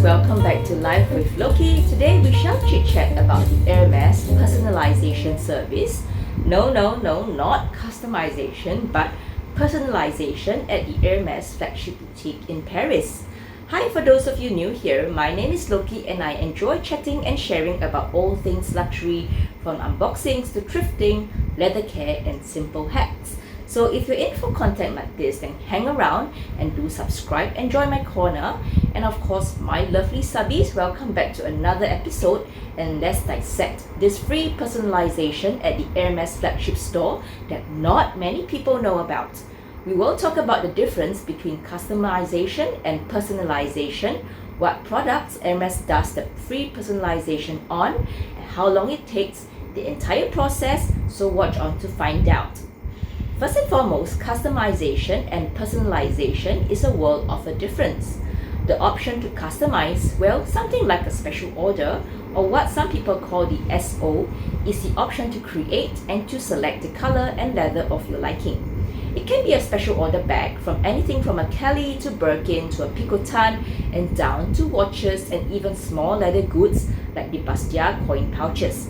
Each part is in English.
welcome back to Life with Lokie. Today we shall chit-chat about the Hermes personalization service. No, not customization, but personalization at the Hermes flagship boutique in Paris. Hi, for those of you new here, my name is Lokie and I enjoy chatting and sharing about all things luxury, from unboxings to thrifting, leather care and simple hacks. So if you're in for content like this, then hang around and do subscribe and join my corner. And of course, my lovely subbies, welcome back to another episode, and let's dissect this free personalization at the Hermes flagship store that not many people know about. We will talk about the difference between customization and personalization, what products Hermes does the free personalization on, and how long it takes, the entire process, so watch on to find out. First and foremost, customization and personalization is a world of a difference. The option to customize, well, something like a special order, or what some people call the SO, is the option to create and to select the color and leather of your liking. It can be a special order bag, from anything from a Kelly to Birkin to a picotin, and down to watches and even small leather goods like the Bastia coin pouches.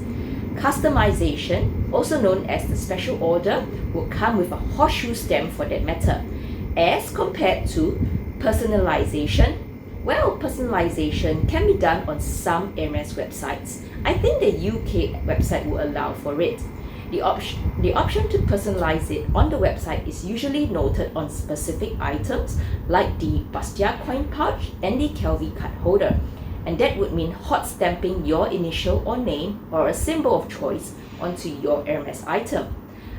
Customization, also known as the special order, will come with a horseshoe stamp for that matter. As compared to personalization, well, personalization can be done on some Hermes websites. I think the UK website will allow for it. The option to personalize it on the website is usually noted on specific items like the Bastia coin pouch and the Kelvin card holder. And that would mean hot stamping your initial or name or a symbol of choice onto your Hermes item.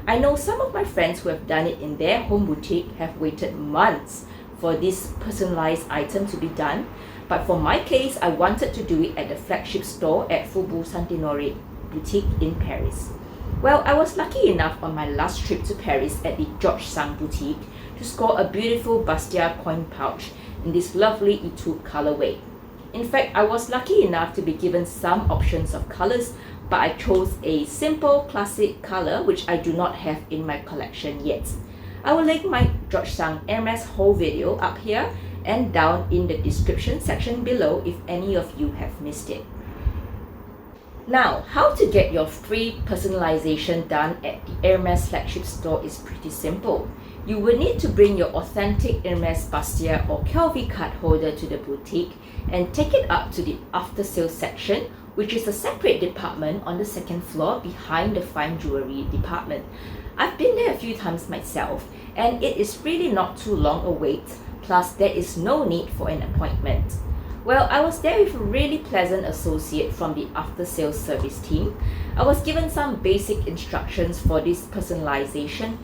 I know some of my friends who have done it in their home boutique have waited months for this personalized item to be done, but for my case, I wanted to do it at the flagship store at Faubourg Saint-Honoré boutique in Paris. Well, I was lucky enough on my last trip to Paris at the xoxo boutique to score a beautiful Bastia coin pouch in this lovely etude colorway. In fact, I was lucky enough to be given some options of colors, but I chose a simple classic color which I do not have in my collection yet. I will link my xoxo Hermes haul video up here and down in the description section below if any of you have missed it. Now, how to get your free personalization done at the Hermes flagship store is pretty simple. You will need to bring your authentic Hermes Bastia or Kelvin card holder to the boutique and take it up to the after sales section, which is a separate department on the second floor behind the fine jewelry department. I've been there a few times myself, and it is really not too long a wait, plus there is no need for an appointment. Well, I was there with a really pleasant associate from the after sales service team. I was given some basic instructions for this personalization.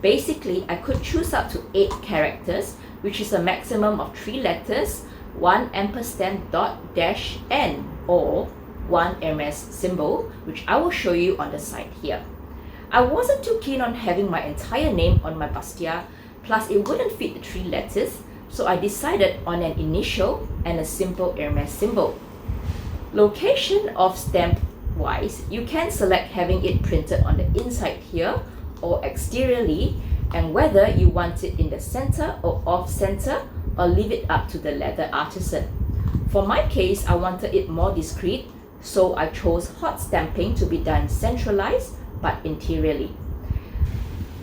Basically, I could choose up to 8 characters, which is a maximum of 3 letters, 1 ampersand dot dash N, or 1 Hermes symbol, which I will show you on the side here. I wasn't too keen on having my entire name on my Bastia, plus it wouldn't fit the 3 letters, so I decided on an initial and a simple Hermes symbol. Location of stamp wise, you can select having it printed on the inside here or exteriorly, and whether you want it in the center or off center, or leave it up to the leather artisan. For my case, I wanted it more discreet, so I chose hot stamping to be done centralized but interiorly.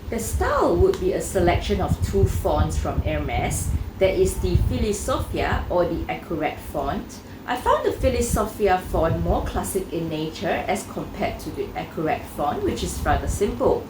The style would be a selection of 2 fonts from Hermes. There is the Philosophia or the Accurate font. I found the Philosophia font more classic in nature as compared to the Accurate font, which is rather simple.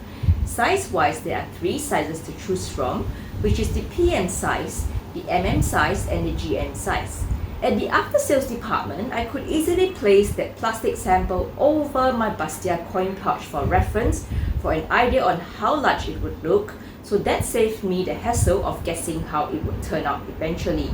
Size-wise, there are 3 sizes to choose from, which is the PM size, the MM size, and the GM size. At the after-sales department, I could easily place that plastic sample over my Bastia coin pouch for reference, for an idea on how large it would look, so that saved me the hassle of guessing how it would turn out eventually.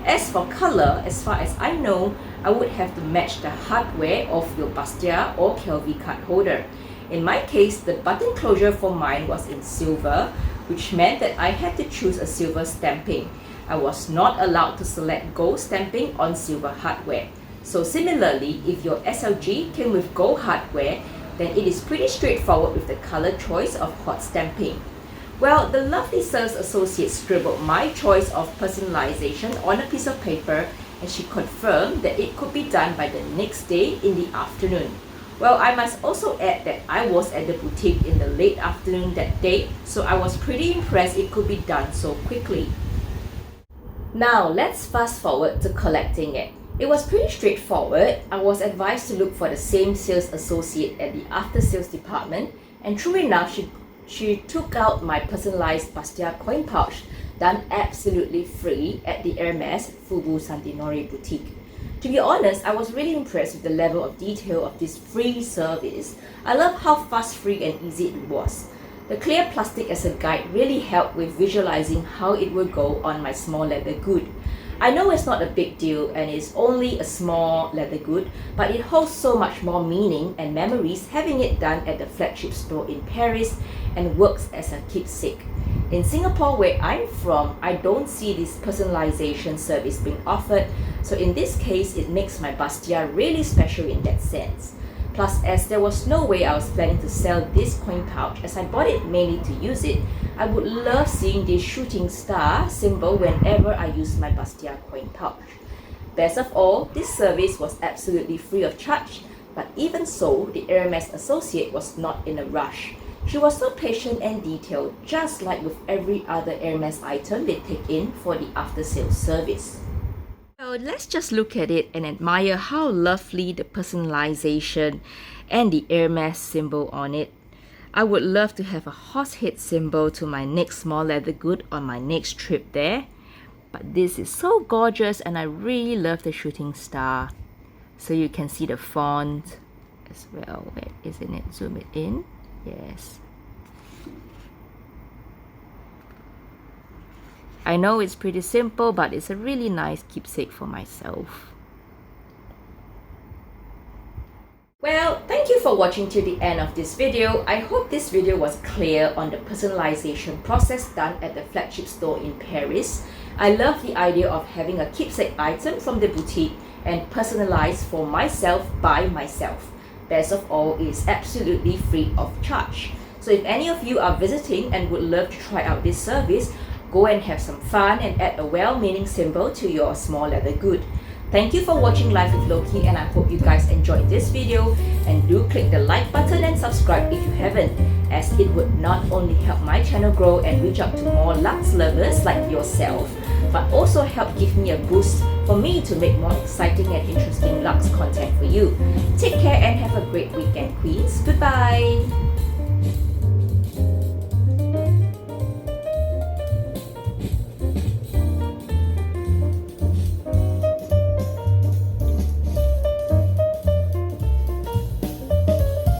As for color, as far as I know, I would have to match the hardware of your Bastia or Kelvin card holder. In my case, the button closure for mine was in silver, which meant that I had to choose a silver stamping. I was not allowed to select gold stamping on silver hardware. So similarly, if your SLG came with gold hardware, then it is pretty straightforward with the color choice of hot stamping. Well, the lovely sales associate scribbled my choice of personalization on a piece of paper and she confirmed that it could be done by the next day in the afternoon. Well, I must also add that I was at the boutique in the late afternoon that day, so I was pretty impressed it could be done so quickly. Now, let's fast forward to collecting it. It was pretty straightforward. I was advised to look for the same sales associate at the after sales department, and true enough, she took out my personalized Bastia coin pouch, done absolutely free at the Hermes Faubourg Saint-Honoré boutique. To be honest, I was really impressed with the level of detail of this free service. I love how fast, free and easy it was. The clear plastic as a guide really helped with visualizing how it would go on my small leather good. I know it's not a big deal and it's only a small leather good, but it holds so much more meaning and memories having it done at the flagship store in Paris and works as a keepsake. In Singapore, where I'm from, I don't see this personalization service being offered, so in this case, it makes my Bastia really special in that sense. Plus, as there was no way I was planning to sell this coin pouch as I bought it mainly to use it, I would love seeing this shooting star symbol whenever I use my Bastia coin pouch. Best of all, this service was absolutely free of charge, but even so, the Hermes associate was not in a rush. She was so patient and detailed, just like with every other Hermes item they take in for the after-sales service. So let's just look at it and admire how lovely the personalization and the Hermes symbol on it. I would love to have a horse head symbol to my next small leather good on my next trip there. But this is so gorgeous and I really love the shooting star. So you can see the font as well. Where isn't it? Zoom it in. Yes. I know it's pretty simple, but it's a really nice keepsake for myself. Well, thank you for watching to the end of this video. I hope this video was clear on the personalization process done at the flagship store in Paris. I love the idea of having a keepsake item from the boutique and personalized for myself by myself. Best of all, it's absolutely free of charge. So if any of you are visiting and would love to try out this service, go and have some fun and add a well-meaning symbol to your small leather good. Thank you for watching Life with Lokie, and I hope you guys enjoyed this video, and do click the like button and subscribe if you haven't, as it would not only help my channel grow and reach out to more luxe lovers like yourself, but also help give me a boost for me to make more exciting and interesting luxe content for you. Take care and have a great weekend, Queens. Goodbye!